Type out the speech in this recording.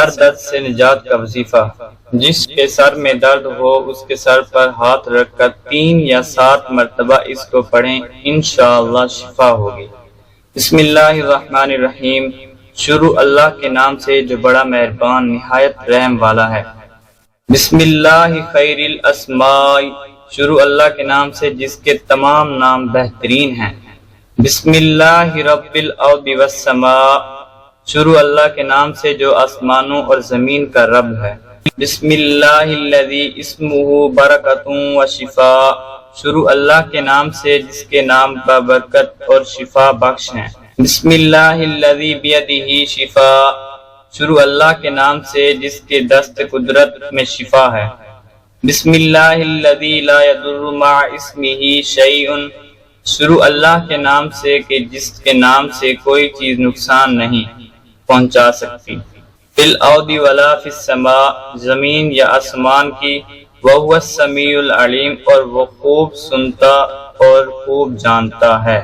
سر درد سے نجات کا وظیفہ، جس کے سر میں درد ہو اس کے سر پر ہاتھ رکھ کر 3 یا 7 مرتبہ اس کو پڑھیں، انشاءاللہ شفا ہوگی۔ بسم اللہ الرحمن الرحیم، شروع اللہ کے نام سے جو بڑا مہربان نہایت رحم والا ہے۔ بسم اللہ خیر الاسماء، شروع اللہ کے نام سے جس کے تمام نام بہترین ہیں۔ بسم اللہ رب الارض والسماء، شروع اللہ کے نام سے جو آسمانوں اور زمین کا رب ہے۔ بسم اللہ الذی اسمہ برکۃ و شفاء، شروع اللہ کے نام سے جس کے نام کا برکت اور شفا بخش ہیں۔ بسم اللہ الذی بیدہ شفاء، شروع اللہ کے نام سے جس کے دست قدرت میں شفا ہے۔ بسم اللہ الذی لا یضر مع اسمہ شیء، شروع اللہ کے نام سے کہ جس کے نام سے کوئی چیز نقصان نہیں پہنچا سکتی، فی الارض ولا فی السماء، زمین یا آسمان کی، وہو السمیع العلیم، اور وہ خوب سنتا اور خوب جانتا ہے۔